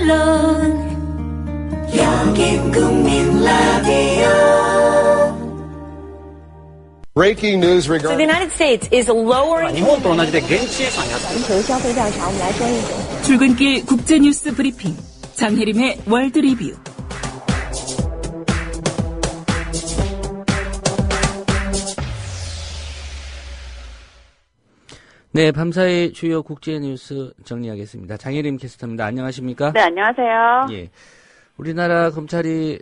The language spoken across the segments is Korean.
물론 여긴 국민 라디오. Breaking news regarding. So the United States is lowering. 출근길 국제뉴스 브리핑 장혜림의 월드 리뷰. 네, 밤사이 주요 국제뉴스 정리하겠습니다. 장혜림 캐스터입니다. 안녕하십니까? 네, 안녕하세요. 예, 우리나라 검찰이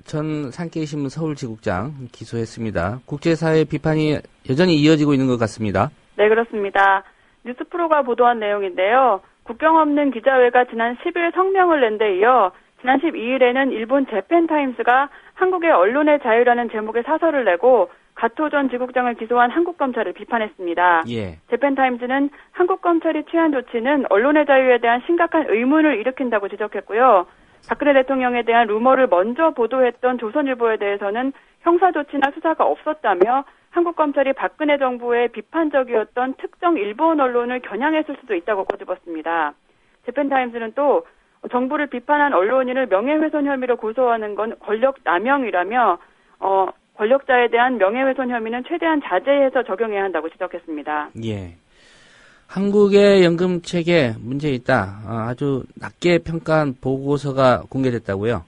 전 산케이신문 서울지국장 기소했습니다. 국제사회 비판이 여전히 이어지고 있는 것 같습니다. 네, 그렇습니다. 뉴스프로가 보도한 내용인데요. 국경 없는 기자회가 지난 10일 성명을 낸 데 이어 지난 12일에는 일본 재팬타임스가 한국의 언론의 자유라는 제목의 사설을 내고 가토 전 지국장을 기소한 한국 검찰을 비판했습니다. 예. 재팬타임스는 한국 검찰이 취한 조치는 언론의 자유에 대한 심각한 의문을 일으킨다고 지적했고요. 박근혜 대통령에 대한 루머를 먼저 보도했던 조선일보에 대해서는 형사 조치나 수사가 없었다며 한국 검찰이 박근혜 정부의 비판적이었던 특정 일본 언론을 겨냥했을 수도 있다고 꼬집었습니다. 재팬타임스는 또 정부를 비판한 언론인을 명예훼손 혐의로 고소하는 건 권력 남용이라며 권력자에 대한 명예훼손 혐의는 최대한 자제해서 적용해야 한다고 지적했습니다. 예. 한국의 연금 체계 문제 있다. 아주 낮게 평가한 보고서가 공개됐다고요?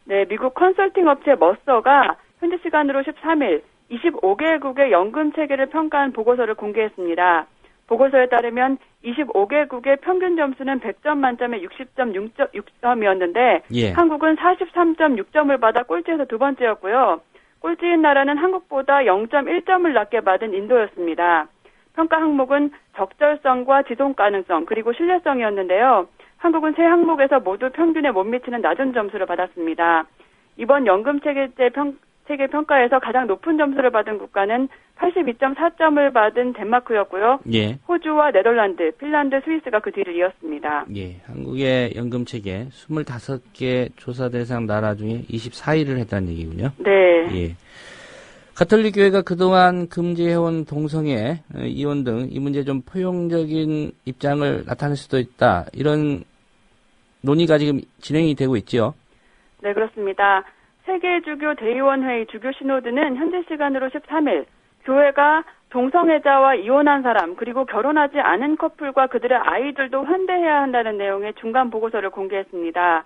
네, 미국 컨설팅 업체 머서가 현지 시간으로 13일 25개국의 연금 체계를 평가한 보고서를 공개했습니다. 보고서에 따르면 25개국의 평균 점수는 100점 만점에 60.6점이었는데 예. 한국은 43.6점을 받아 꼴찌에서 두 번째였고요. 꼴찌인 나라는 한국보다 0.1점을 낮게 받은 인도였습니다. 평가 항목은 적절성과 지속 가능성 그리고 신뢰성이었는데요. 한국은 세 항목에서 모두 평균에 못 미치는 낮은 점수를 받았습니다. 이번 연금 체계 평가에서 가장 높은 점수를 받은 국가는 82.4점을 받은 덴마크였고요. 예. 호주와 네덜란드, 핀란드, 스위스가 그 뒤를 이었습니다. 예. 한국의 연금 체계 25개 조사 대상 나라 중에 24위를 했다는 얘기군요. 네. 예. 가톨릭 교회가 그동안 금지해온 동성애, 이혼 등 이 문제에 좀 포용적인 입장을 나타낼 수도 있다. 이런 논의가 지금 진행이 되고 있죠. 네, 그렇습니다. 세계주교 대의원회의 주교 시노드는 현지 시간으로 13일 교회가 동성애자와 이혼한 사람 그리고 결혼하지 않은 커플과 그들의 아이들도 환대해야 한다는 내용의 중간 보고서를 공개했습니다.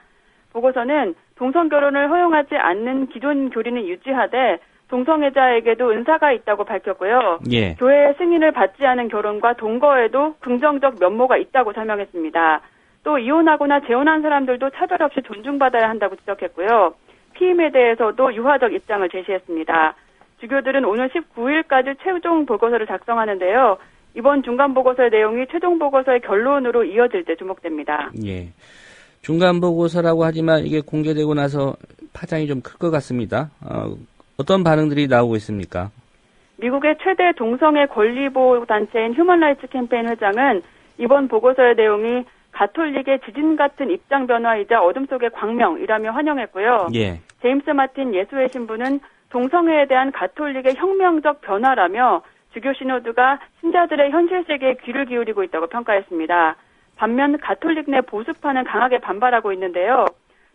보고서는 동성결혼을 허용하지 않는 기존 교리는 유지하되 동성애자에게도 은사가 있다고 밝혔고요. 예. 교회의 승인을 받지 않은 결혼과 동거에도 긍정적 면모가 있다고 설명했습니다. 또 이혼하거나 재혼한 사람들도 차별 없이 존중받아야 한다고 지적했고요. 피임에 대해서도 유화적 입장을 제시했습니다. 주교들은 오늘 19일까지 최종 보고서를 작성하는데요. 이번 중간 보고서의 내용이 최종 보고서의 결론으로 이어질 때 주목됩니다. 예. 중간 보고서라고 하지만 이게 공개되고 나서 파장이 좀 클 것 같습니다. 어떤 반응들이 나오고 있습니까? 미국의 최대 동성애 권리보호 단체인 휴먼라이츠 캠페인 회장은 이번 보고서의 내용이 가톨릭의 지진 같은 입장 변화이자 어둠 속의 광명이라며 환영했고요. 예. 제임스 마틴 예수회 신부는 동성애에 대한 가톨릭의 혁명적 변화라며 주교 시노드가 신자들의 현실 세계에 귀를 기울이고 있다고 평가했습니다. 반면 가톨릭 내 보수파는 강하게 반발하고 있는데요.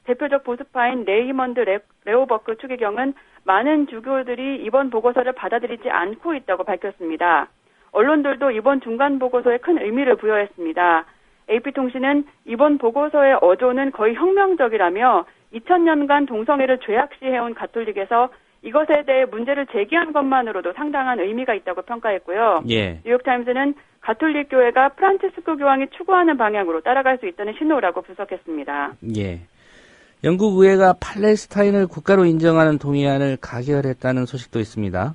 대표적 보수파인 레이먼드 레오버크 추기경은 많은 주교들이 이번 보고서를 받아들이지 않고 있다고 밝혔습니다. 언론들도 이번 중간 보고서에 큰 의미를 부여했습니다. AP통신은 이번 보고서의 어조는 거의 혁명적이라며 2000년간 동성애를 죄악시해온 가톨릭에서 이것에 대해 문제를 제기한 것만으로도 상당한 의미가 있다고 평가했고요. 예. 뉴욕타임스는 가톨릭 교회가 프란치스코 교황이 추구하는 방향으로 따라갈 수 있다는 신호라고 분석했습니다. 예. 영국 의회가 팔레스타인을 국가로 인정하는 동의안을 가결했다는 소식도 있습니다.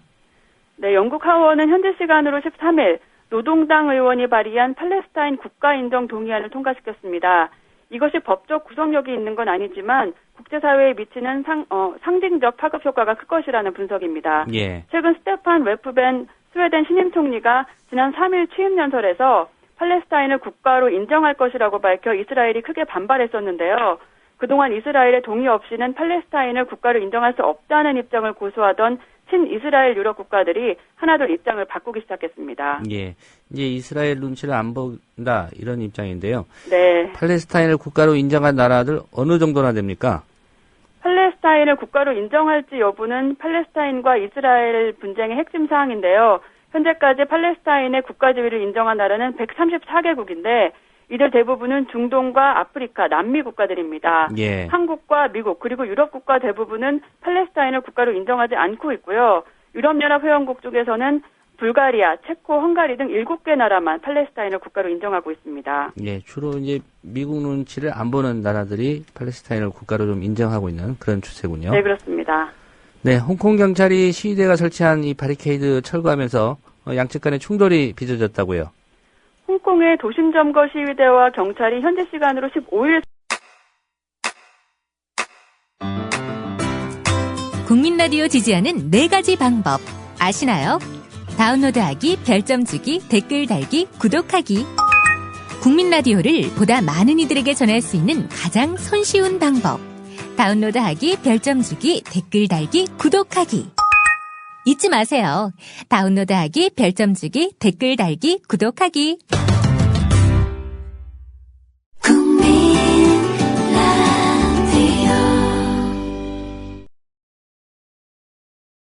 네, 영국 하원은 현지 시간으로 13일 노동당 의원이 발의한 팔레스타인 국가 인정 동의안을 통과시켰습니다. 이것이 법적 구속력이 있는 건 아니지만 국제사회에 미치는 상징적 파급 효과가 클 것이라는 분석입니다. 예. 최근 스테판 웨프벤 스웨덴 신임 총리가 지난 3일 취임 연설에서 팔레스타인을 국가로 인정할 것이라고 밝혀 이스라엘이 크게 반발했었는데요. 그동안 이스라엘의 동의 없이는 팔레스타인을 국가로 인정할 수 없다는 입장을 고수하던 친이스라엘 유럽 국가들이 하나둘 입장을 바꾸기 시작했습니다. 예. 이제 이스라엘 눈치를 안 본다 이런 입장인데요. 네. 팔레스타인을 국가로 인정한 나라들 어느 정도나 됩니까? 팔레스타인을 국가로 인정할지 여부는 팔레스타인과 이스라엘 분쟁의 핵심 사항인데요. 현재까지 팔레스타인의 국가 지위를 인정한 나라는 134개국인데 이들 대부분은 중동과 아프리카, 남미 국가들입니다. 예. 한국과 미국 그리고 유럽 국가 대부분은 팔레스타인을 국가로 인정하지 않고 있고요. 유럽연합 회원국 중에서는 불가리아, 체코, 헝가리 등 7개 나라만 팔레스타인을 국가로 인정하고 있습니다. 예, 주로 이제 미국 눈치를 안 보는 나라들이 팔레스타인을 국가로 좀 인정하고 있는 그런 추세군요. 네, 그렇습니다. 네, 홍콩 경찰이 시위대가 설치한 이 바리케이드 철거하면서 양측 간의 충돌이 빚어졌다고요. 홍콩의 도심 점거 시위대와 경찰이 현지 시간으로 15일 국민 라디오 지지하는 4가지 방법 아시나요? 다운로드하기, 별점 주기, 댓글 달기, 구독하기. 국민 라디오를 보다 많은 이들에게 전할 수 있는 가장 손쉬운 방법. 다운로드하기, 별점 주기, 댓글 달기, 구독하기. 잊지 마세요. 다운로드하기, 별점 주기, 댓글 달기, 구독하기.